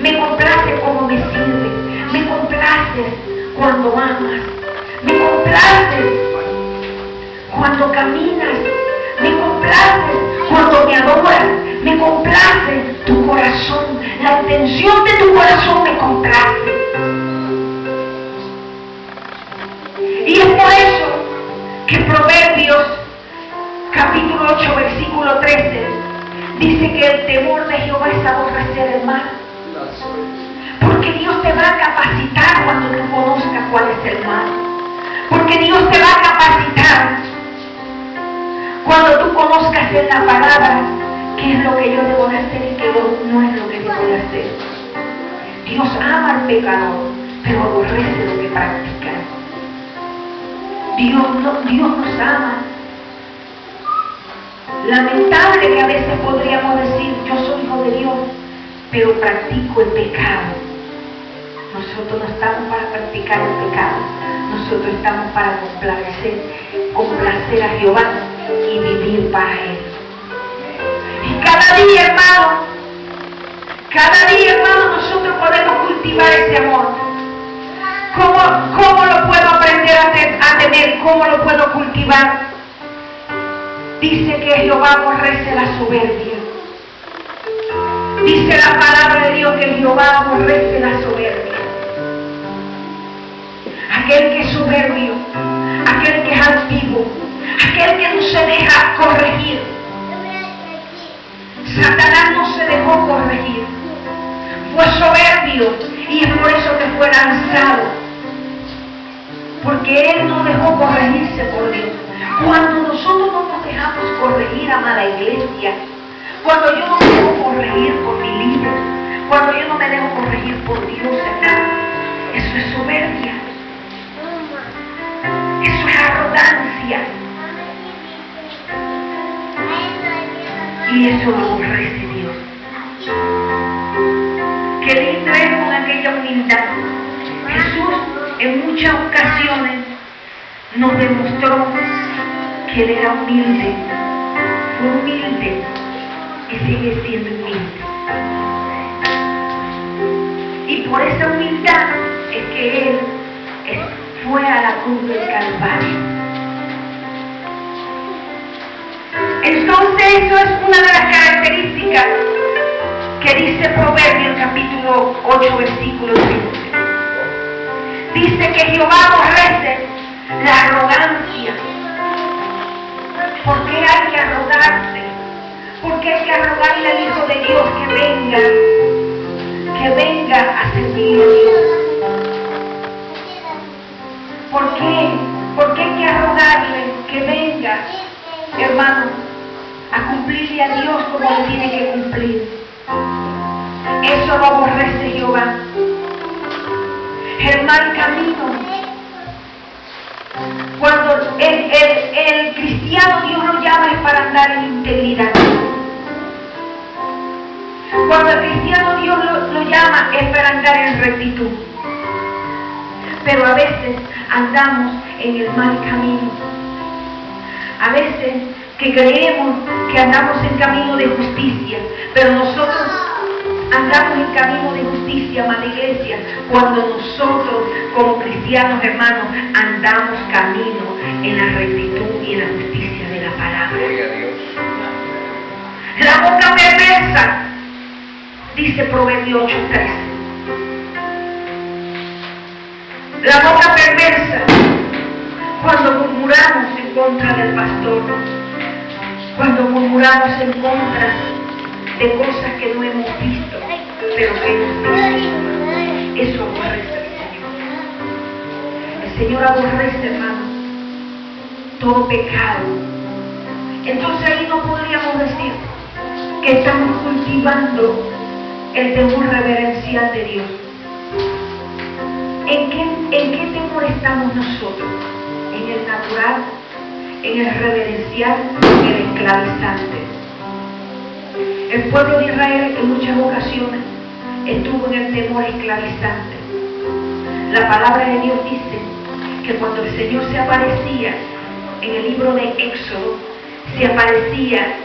Me complace cómo me sirves. Me complaces cuando amas. Me complaces cuando caminas. Me complaces cuando me adoras. Me complace tu corazón. La intención de tu corazón me complace. Y es por eso que Proverbios capítulo 8 versículo 13 dice que el temor de Jehová es aborrecer el mal. Porque Dios te va a capacitar cuando tú conozcas cuál es el mal. Porque Dios te va a capacitar cuando tú conozcas en la palabra qué es lo que yo debo de hacer y qué no es lo que debo de hacer. Dios ama al pecador, pero aborrece lo que practica. Dios nos ama. Lamentable que a veces podríamos decir, yo soy hijo de Dios, pero practico el pecado. Nosotros no estamos para practicar el pecado. Nosotros estamos para complacer a Jehová y vivir para Él. Y cada día, hermano, nosotros podemos cultivar ese amor. ¿Cómo lo puedo aprender a tener? ¿Cómo lo puedo cultivar? Dice que Jehová aborrece la soberbia. Dice la palabra de Dios que Jehová aborrece la soberbia. Aquel que es soberbio, aquel que es altivo, aquel que no se deja corregir. Satanás no se dejó corregir. Fue soberbio y es por eso que fue lanzado. Porque él no dejó corregirse por Dios. Cuando nosotros no nos dejamos corregir, amada iglesia, cuando yo no me dejo corregir por mi líder, cuando yo no me dejo corregir por Dios, hermano, eso es soberbia. Eso es arrogancia. Y eso lo aborrece Dios. Qué lindo es con aquella humildad. Jesús en muchas ocasiones nos demostró que Él era humilde. Fue humilde y sigue siendo humilde. Y por esa humildad es que Él fue a la cruz del Calvario. Entonces eso es una de las características que dice Proverbios capítulo 8 versículo 15. Dice que Jehová aborrece la arrogancia. ¿Por qué hay que arrogarse? ¿Por qué hay que arrogarle al Hijo de Dios que venga a servir a Dios? ¿Por qué? ¿Por qué hay que arrogarle que venga, hermano, a cumplirle a Dios como le tiene que cumplir? Eso lo aborrece Jehová. El mal camino. Cuando el cristiano Dios lo llama es para andar en integridad. Cuando el cristiano Dios lo llama es para andar en rectitud. Pero a veces andamos en el mal camino. A veces que creemos que andamos en camino de justicia, pero nosotros andamos en camino de justicia, amada iglesia, cuando nosotros como cristianos, hermanos, andamos camino en la rectitud y en la justicia de la palabra. La boca perversa, dice Proverbios 8:13. La boca perversa, cuando murmuramos en contra del pastor, cuando murmuramos en contra de cosas que no hemos visto, pero que hemos visto, eso aborrece al Señor. El Señor aborrece, hermano, todo pecado. Entonces ahí no podríamos decir que estamos cultivando el temor reverencial de Dios. ¿En qué temor estamos nosotros? ¿En el natural? ¿En el reverencial? ¿En el esclavizante? El pueblo de Israel en muchas ocasiones estuvo en el temor esclavizante. La palabra de Dios dice que cuando el Señor se aparecía en el libro de Éxodo, se aparecía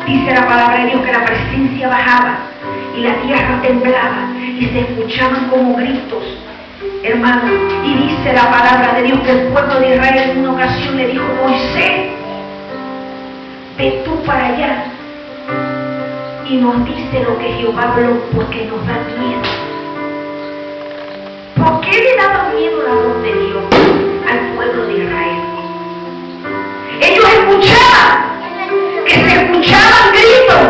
dice la palabra de Dios que la presencia bajaba y la tierra temblaba y se escuchaban como gritos, hermano. Y dice la palabra de Dios que el pueblo de Israel en una ocasión le dijo: Moisés, ve tú para allá y nos dice lo que Jehová habló, porque nos da miedo. ¿Por qué le daba miedo la voz de Dios al pueblo de Israel? Ellos escuchaban, que se escuchaban gritos,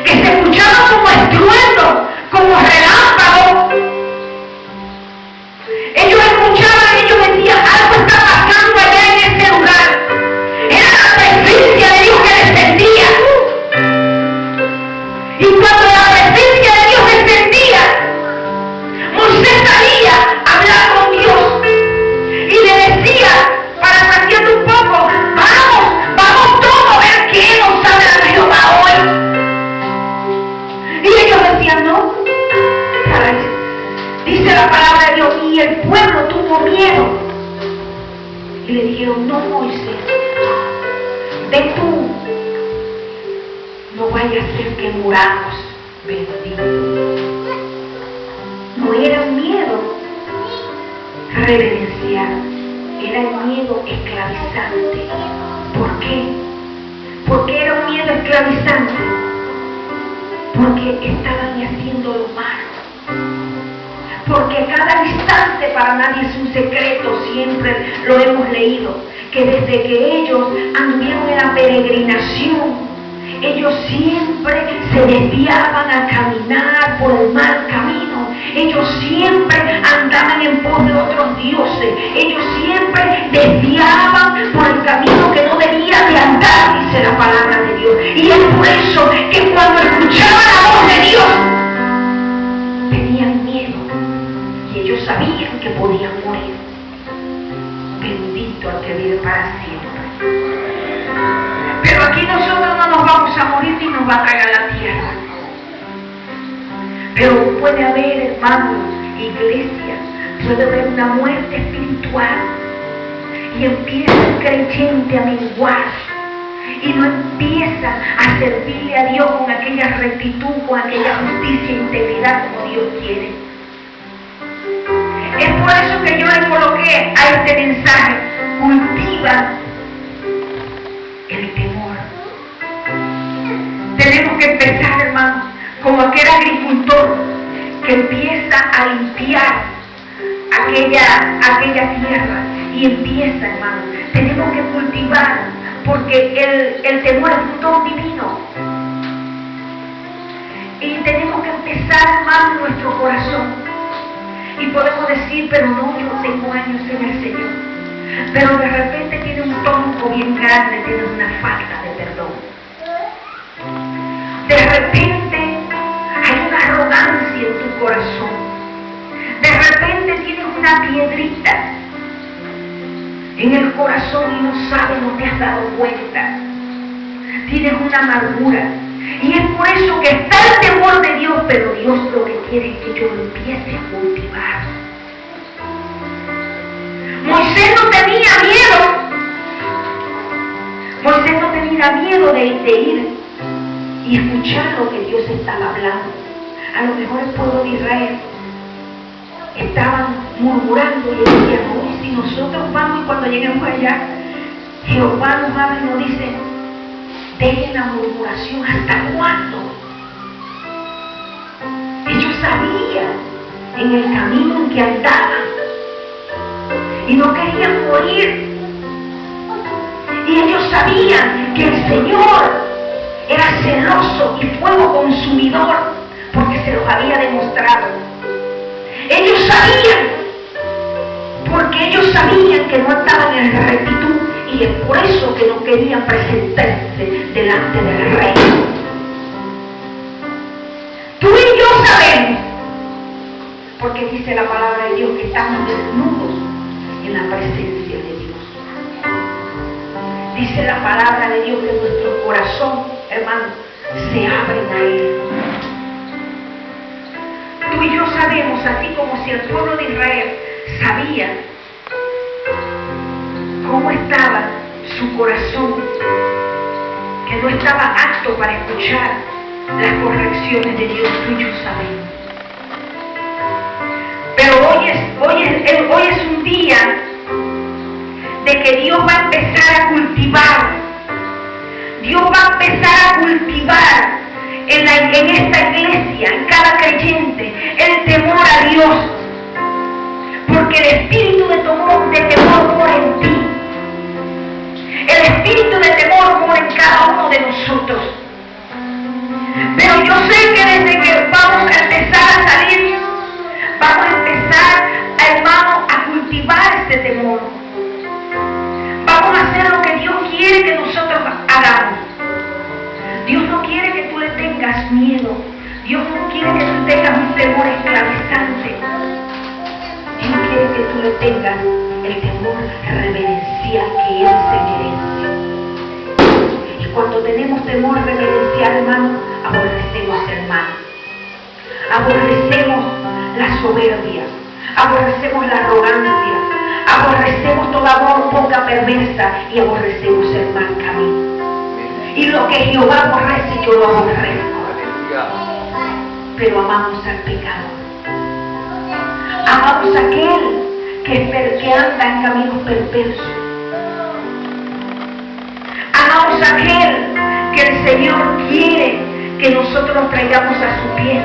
que se escuchaban como estruendo, como relámpagos. Ellos escuchaban, ellos decían: algo está pasando allá en ese lugar. Era la presencia de Dios que descendía. Y cuando la presencia de Dios descendía, Moisés salía a hablar con Dios y le decía, parafraseando un poco: vamos todos a ver qué nos habla Jehová hoy. Y ellos decían: no. Dice la palabra de Dios, y el pueblo tuvo miedo. Y le dijeron: no, Moisés, ve tú, no vaya a ser que muramos. Bendito. No era un miedo reverencial, era el miedo esclavizante. ¿Por qué? Porque era un miedo esclavizante, porque estaban haciendo lo malo. Porque cada instante para nadie es un secreto, siempre lo hemos leído, que desde que ellos anduvieron en la peregrinación, ellos siempre se desviaban a caminar por el mal camino. Ellos siempre andaban en pos de otros dioses. Ellos siempre desviaban por el camino que no debían de andar, dice la palabra de Dios. Y es por eso que cuando escuchaban la voz de Dios, tenían miedo. Y ellos sabían que podían morir. Bendito al que vive para siempre. Pero aquí nosotros no nos vamos a morir ni nos va a tragar la tierra. Pero puede haber, hermanos, iglesia, puede haber una muerte espiritual. Y empieza el creyente a menguar. Y no empieza a servirle a Dios con aquella rectitud, con aquella justicia e integridad como Dios quiere. Es por eso que yo le coloqué a este mensaje: cultiva el temor. Tenemos que empezar, hermano, como aquel agricultor que empieza a limpiar aquella tierra y empieza, hermano. Tenemos que cultivar, porque el temor es un don divino. Y tenemos que empezar, hermano, en nuestro corazón. Y podemos decir: pero no, yo tengo años en el Señor. Pero de repente tiene un tronco bien grande, tiene una falta de perdón. De repente hay una arrogancia en tu corazón. De repente tienes una piedrita en el corazón y no sabes, no te has dado cuenta. Tienes una amargura. Y es por eso que está el temor de Dios, pero Dios lo que quiere es que yo lo empiece a cultivar. Moisés no tenía miedo. Moisés no tenía miedo de ir y escuchar lo que Dios estaba hablando. A lo mejor el pueblo de Israel estaban murmurando y decían: no, si nosotros vamos y cuando lleguemos allá, Jehová nos habla y nos dice: dejen la murmuración. ¿Hasta cuándo? Ellos sabían en el camino en que andaban y no querían morir. Y ellos sabían que el Señor era celoso y fuego consumidor, porque se los había demostrado. Ellos sabían, porque ellos sabían que no andaban en rectitud. Y es por eso que no querían presentarse delante del rey. Tú y yo sabemos, porque dice la palabra de Dios que estamos desnudos en la presencia de Dios. Dice la palabra de Dios que nuestro corazón, hermano, se abren a Él. Tú y yo sabemos, así como si el pueblo de Israel sabía cómo estaba su corazón, que no estaba apto para escuchar las correcciones de Dios, tú y yo sabemos. Pero hoy es un día de que Dios va a empezar a cultivar. Dios va a empezar a cultivar en esta iglesia, en cada creyente, el temor a Dios. Porque el espíritu de temor mora en ti. El espíritu de temor mora en cada uno de nosotros. Pero yo sé que desde que vamos a empezar a salir, vamos a empezar, hermano, a cultivar este temor. Vamos a hacer lo que Dios quiere que nosotros hagamos. Dios no quiere que tú le tengas miedo. Dios no quiere que tú tengas un temor esclavizante. Dios quiere que tú le tengas el temor reverencial que Él se merece. Y cuando tenemos temor reverencial, hermano, aborrecemos el mal. Aborrecemos la soberbia. Aborrecemos la arrogancia. Aborrecemos toda boca perversa y aborrecemos el mal camino. Y lo que Jehová aborrece, yo lo aborrezco. Pero amamos al pecado. Amamos a aquel que anda en caminos perversos. Amamos a aquel que el Señor quiere que nosotros nos traigamos a sus pies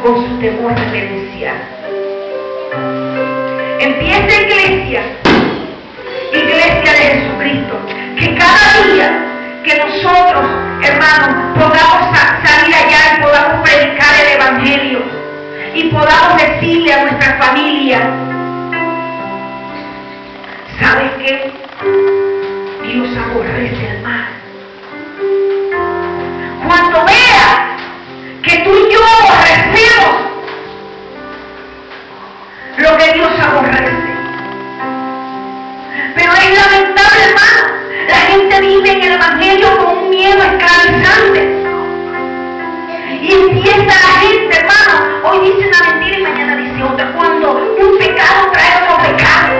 con su temor reverencial. Empieza iglesia de Jesucristo, que cada día que nosotros, hermanos, podamos salir allá y podamos predicar el Evangelio y podamos decirle a nuestra familia, ¿sabes qué? Dios aborrece el mal. Cuando vea que tú y yo aborrecemos lo que Dios aborrece. Pero es lamentable, hermano, la gente vive en el Evangelio con un miedo esclavizante. Y empieza la gente, hermano, hoy dice una mentira y mañana dice otra, cuando un pecado trae otro pecado.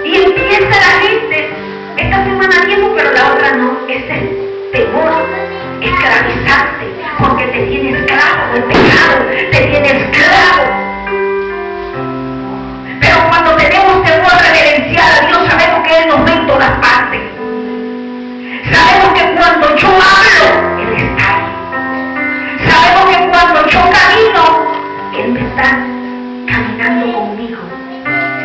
Y empieza la gente, esta semana mismo, pero la otra no, ese temor esclavizante, porque te tiene esclavo del pecado, te tiene esclavo. Pero cuando tenemos temor reverencial a Dios, sabemos que Él nos ve en todas partes. Sabemos que cuando yo hablo, Él está ahí. Sabemos que cuando yo camino, Él me está caminando conmigo.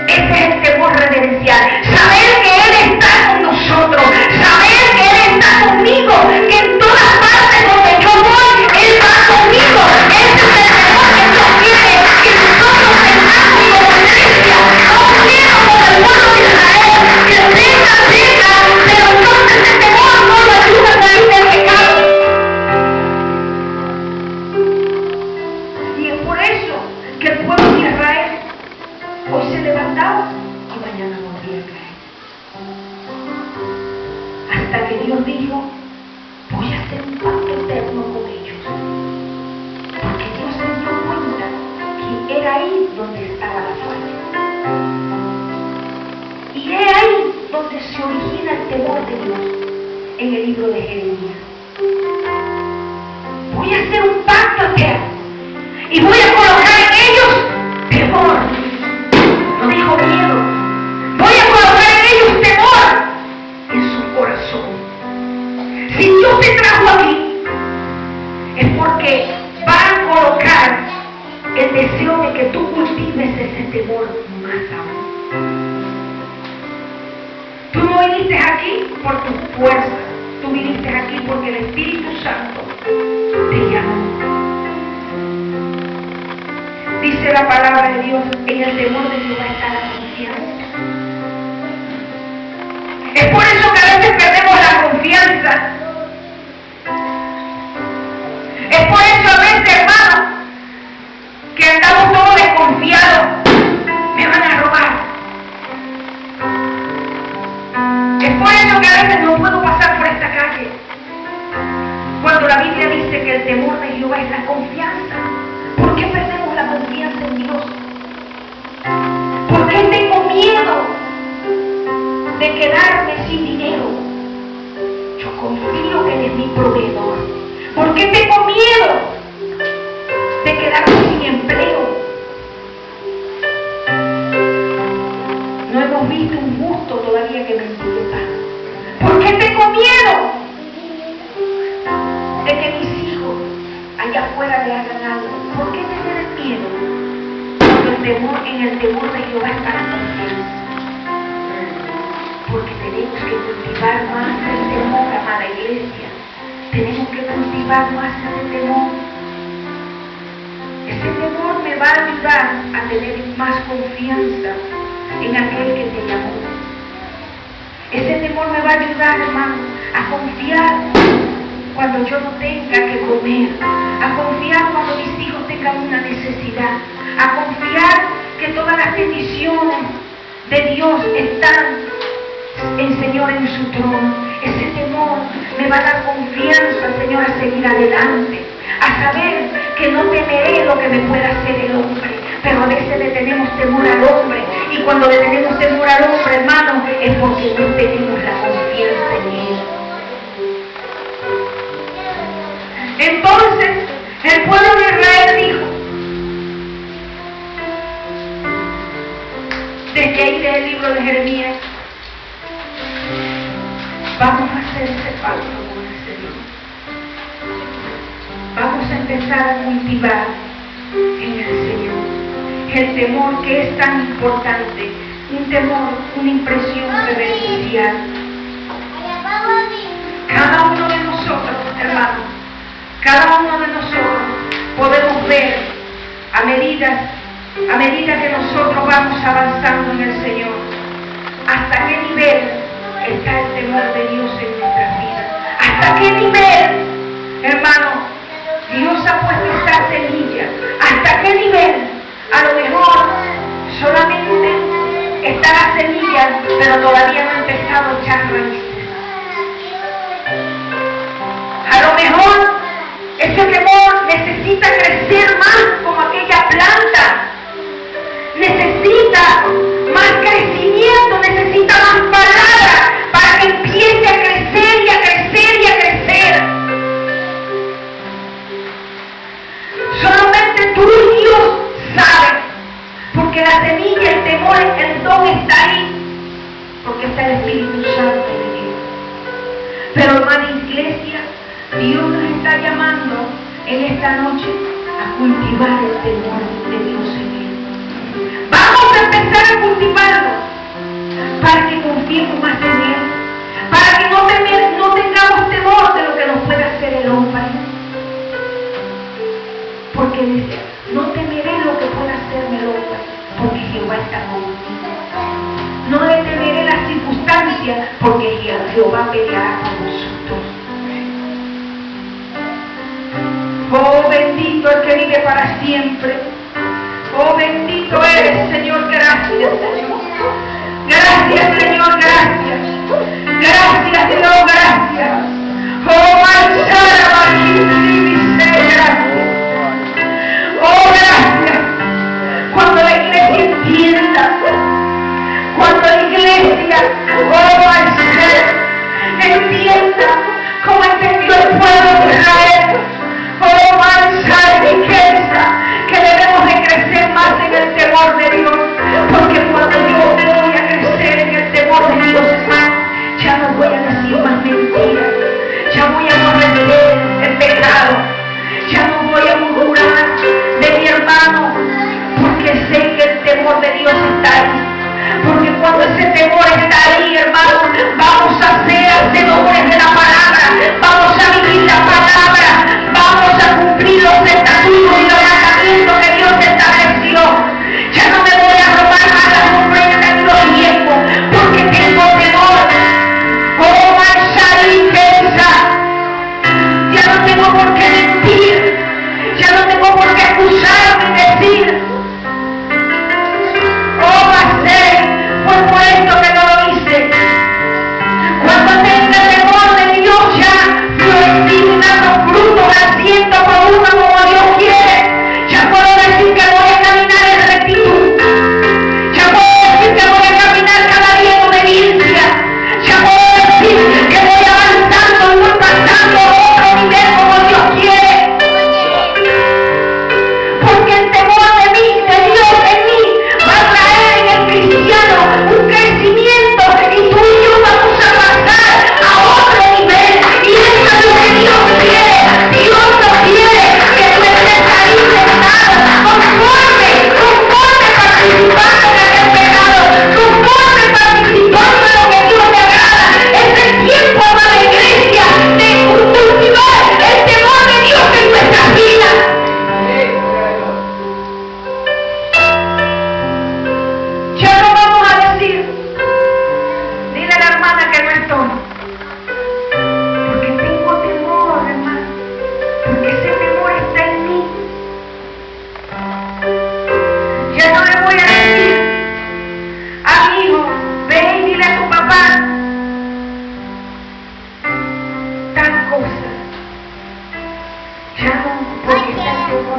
Ese es el temor reverencial. Saber que Él está con nosotros. Saber que Él está conmigo. Que en todas partes donde yo voy, Él va conmigo. Ese es el temor que Dios quiere que nosotros tengamos como iglesia. No quiero como el pueblo de Israel que tenga cerca, pero entonces el temor no lo ayuda a salir del pecado. Y es por eso que el pueblo de Israel hoy se levantaba y mañana volvía a caer. Hasta que Dios dijo, voy a hacer un pacto eterno con ellos. Porque Dios se dio cuenta que era ahí donde estaba la falla. Y es ahí donde se origina el temor de Dios, en el libro de Jeremías. Voy a hacer un pacto eterno y voy a colocar en ellos temor. No dijo miedo. Voy a colocar en ellos temor en su corazón. Si Dios te trajo aquí, es porque va a colocar el deseo de que tú cultives ese temor más aún. Tú no viniste aquí por tu fuerza, tú viniste aquí porque el Espíritu Santo te llamó. Dice la palabra de Dios, en el temor de Dios está la confianza. Es por eso que a veces perdemos la confianza. Es por eso a veces, hermano, que andamos todos desconfiados. Me van a robar. Es por eso que a veces no puedo pasar por esta calle. Cuando la Biblia dice que el temor de Jehová es la confianza. ¿Por qué perdemos la confianza en Dios? ¿Por qué tengo miedo de quedarme sin dinero? Yo confío que eres mi proveedor. ¿Por qué tengo miedo de quedarme sin empleo? No hemos visto un justo todavía que mendigue pan. ¿Por qué tengo miedo de que mis hijos allá afuera le hagan algo? ¿Por qué tener miedo? Porque en el temor de Jehová está la confianza. Porque tenemos que cultivar más el temor, amada iglesia. Tenemos que cultivar más ese temor. Ese temor me va a ayudar a tener más confianza en aquel que te llamó. Ese temor me va a ayudar, hermano, a confiar cuando yo no tenga que comer, a confiar cuando mis hijos tengan una necesidad, a confiar que todas las bendiciones de Dios están el Señor en su trono. Ese temor me va a dar confianza, Señor, a seguir adelante, a saber que no temeré lo que me pueda hacer el hombre. Pero a veces le tenemos temor al hombre, y cuando le tenemos temor al hombre, hermano, es porque no tenemos la confianza en él. Entonces el pueblo de Israel dijo, desde ahí del libro de Jeremías, vamos a hacer ese pacto con el Señor. Vamos a empezar a cultivar en el Señor el temor que es tan importante, un temor, una impresión reverencial. Cada uno de nosotros, hermanos, cada uno de nosotros podemos ver a medida que nosotros vamos avanzando en el Señor, hasta qué nivel está el temor de Dios en nuestras vidas. Hasta qué nivel, hermano, Dios ha puesto esta semilla. Hasta qué nivel. A lo mejor solamente está la semilla, pero todavía no ha empezado a echar raíces. A lo mejor ese temor necesita crecer más como aquella planta. Necesita más crecimiento, necesita más palabra para que empiece a crecer y a crecer y a crecer. Solamente tú y Dios saben, porque la semilla, el temor, el don está ahí, porque está el Espíritu Santo de Dios. Pero, hermana iglesia, Dios nos está llamando en esta noche a cultivar el temor de Dios en él. Vamos a empezar a cultivarlo para que confiemos más en él, para que no tengamos temor de lo que nos pueda hacer el hombre. Porque dice, no temeré lo que pueda hacerme el hombre, porque Jehová está conmigo. No le temeré las circunstancias, porque Jehová peleará por nosotros. Oh, bendito el que vive para siempre. Oh, bendito eres, Señor. Gracias, Señor. Gracias, Señor. Gracias. Gracias, Dios. Gracias. Oh, marchara, gracias. Oh, gracias. Cuando la iglesia entienda, cuando la iglesia, oh, al ser, entienda como entendió el pueblo de Israel, oh, marcha riqueza, que debemos de crecer más en el temor de Dios, porque cuando yo me voy a crecer en el temor de Dios, ya no voy a decir más mentiras.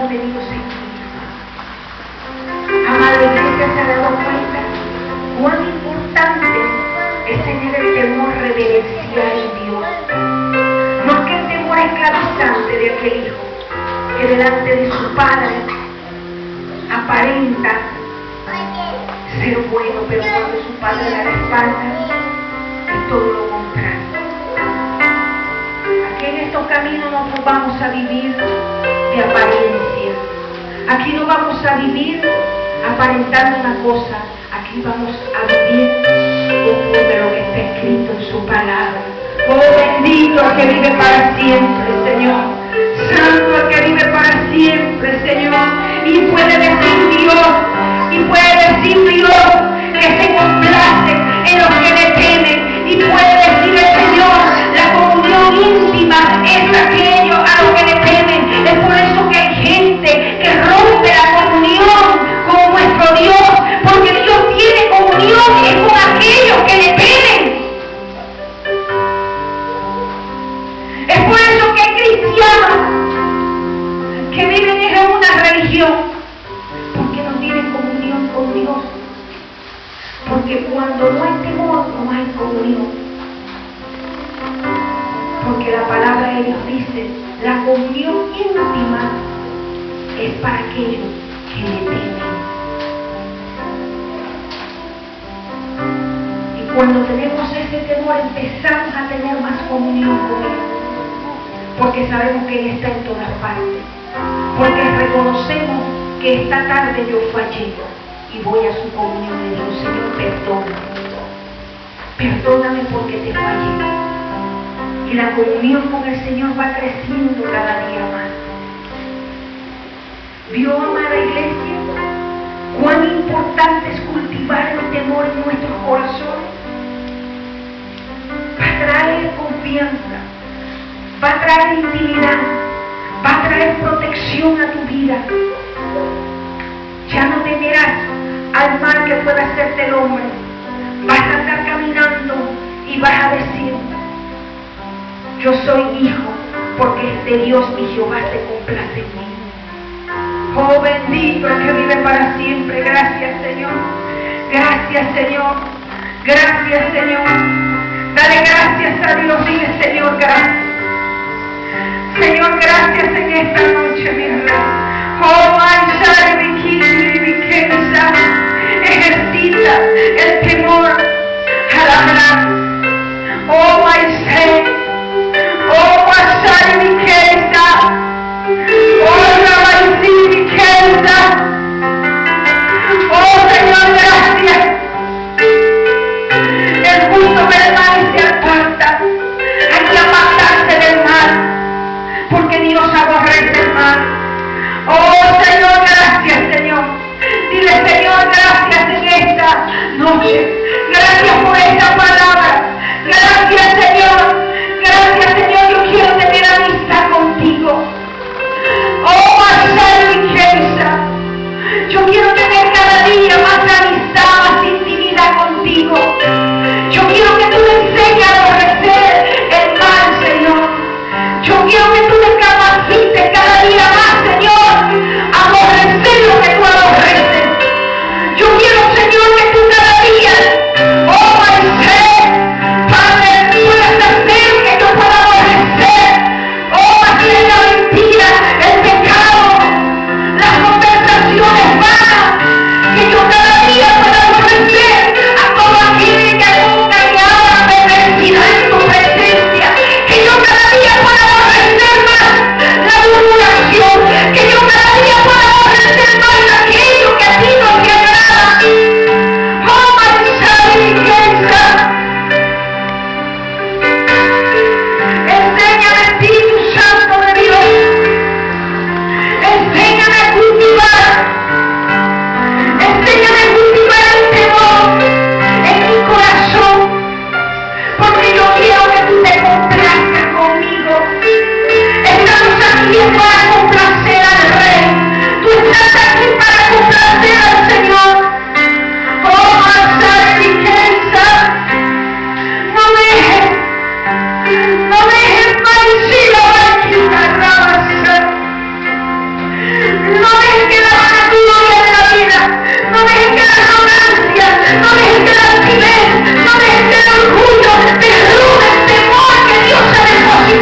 temor de Dios en ti. Amada iglesia, ¿se ha dado cuenta cuán importante es tener el temor reverencial en Dios? No es que el temor esclavizante de aquel hijo que delante de su padre aparenta ser bueno, pero cuando su padre da la espalda es todo lo contrario. Aquí en estos caminos no vamos a vivir de apariencia. Aquí no vamos a vivir aparentando una cosa. Aquí vamos a vivir conforme lo que está escrito en su palabra. Oh, bendito el que vive para siempre, Señor. Santo el que vive para siempre, Señor. Y puede decir Dios, que se complace en los que le temen. Y puede decir el Señor, la comunión íntima es aquello a lo que le temen. Es por eso que hay gente que rompe la comunión con nuestro Dios, porque Dios tiene comunión es con aquellos que le temen. Es por eso que hay cristianos que viven en una religión, porque no tienen comunión con Dios. Porque cuando no hay temor, no hay comunión. Porque la palabra de Dios dice, la comunión íntima es para aquellos que le temen. Y cuando tenemos ese temor, empezamos a tener más comunión con Él. Porque sabemos que Él está en todas partes. Porque reconocemos que esta tarde yo fallé y voy a su comunión y digo, Señor, perdóname porque te fallé. Y la comunión con el Señor va creciendo cada día más. ¿Vio, amada iglesia, cuán importante es cultivar el temor en nuestros corazones? Va a traer confianza, va a traer intimidad, va a traer protección a tu vida. Ya no temerás al mal que pueda hacerte el hombre. Vas a andar caminando y vas a decir, yo soy hijo, porque es de Dios y Jehová se complace en mí. Oh, bendito el que vive para siempre. Gracias, Señor. Gracias, Señor. Gracias, Señor. Dale gracias a Dios. Dile, Señor, gracias. Señor, gracias en esta noche, mi Rey. Oh, ejercita el temor a la verdad. Oh, my say. Oh, Masari Mikesa. Oh, Rabaisi Mikesa. Oh, Señor, gracias. El justo ve el mal y se aparta. Hay que apartarse del mal, porque Dios aborrece el mal.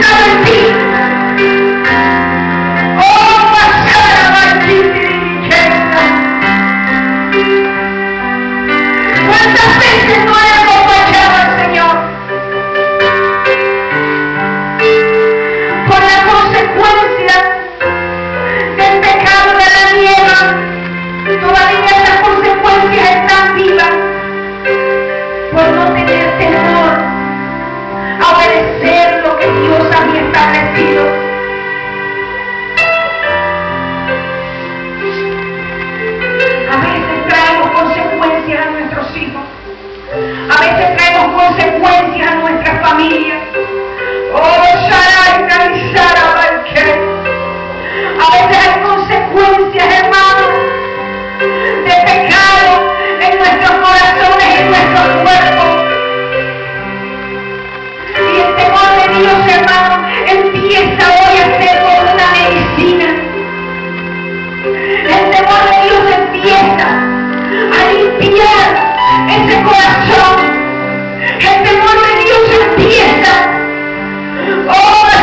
pensado en ti. Oh, pasara Marquita. ¿Cuántas veces no hemos fallado al Señor? Por la consecuencia del pecado de la nieve, todavía esas consecuencias están vivas. Por no tener temor a obedecer lo que Dios había establecido. A veces traemos consecuencias a nuestros hijos. A veces traemos consecuencias a nuestra familia. Oh, Sharaita y Sharabalke. A veces hay consecuencias, hermanos, de pecado en nuestros corazones y en nuestros cuerpos. Y el temor de Dios, hermano, empieza hoy a ser como una medicina. El temor de Dios empieza a limpiar ese corazón. El temor de Dios empieza, oh, a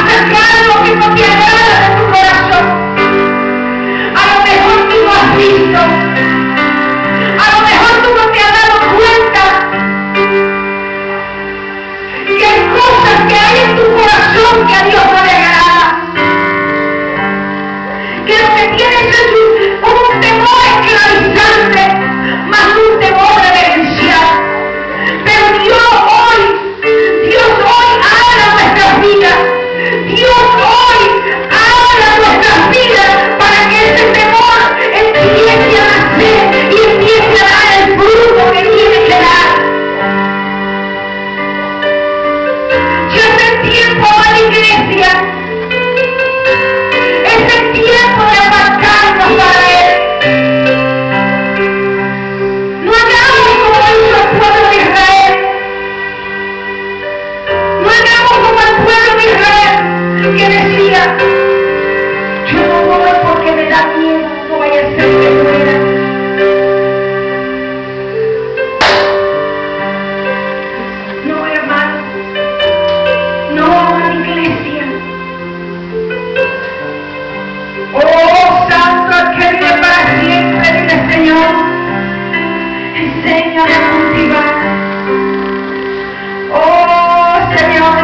sacar lo que no te agrada de tu corazón. A lo mejor tú no has visto, a lo mejor tú no te has dado cuenta que hay cosas que hay en tu corazón que a Dios no le agrada, que lo que tienes es un temor esclavizante, más un temor reverencial. Pero Dios hoy habla nuestras vidas. Dios hoy habla nuestras vidas para que ese temor empiece a nacer y empiece a dar el fruto que tiene que dar. Ya es el tiempo a la iglesia. Es el tiempo de apartarnos para Él. No hagamos como hizo el pueblo de Israel. No hagamos como el pueblo de Israel que decía: yo no voy porque me da miedo, no vaya a ser que muera. No, hermano, no, iglesia. Oh, santo, que vive para siempre, dile: Señor, enséñame a cultivar. Oh, Señor,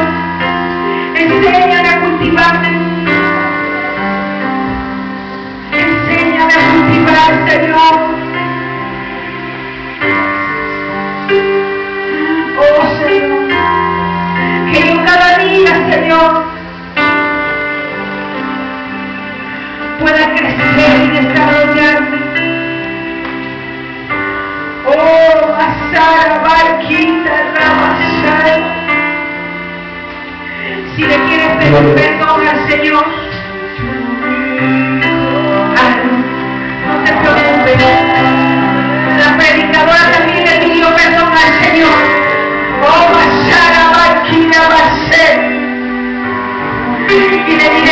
enséñame a cultivarme. Enséñame a cultivar, Señor. Oh, Señor, que yo cada día, Señor, pueda crecer y desarrollarme. Oh, Masara, Barquita, Ramasara. Si le quieres pedir perdón al Señor, no te preocupes. La predicadora también le pidió perdón al Señor. Oh, Masara, Barquita, Basé. Y le dijo: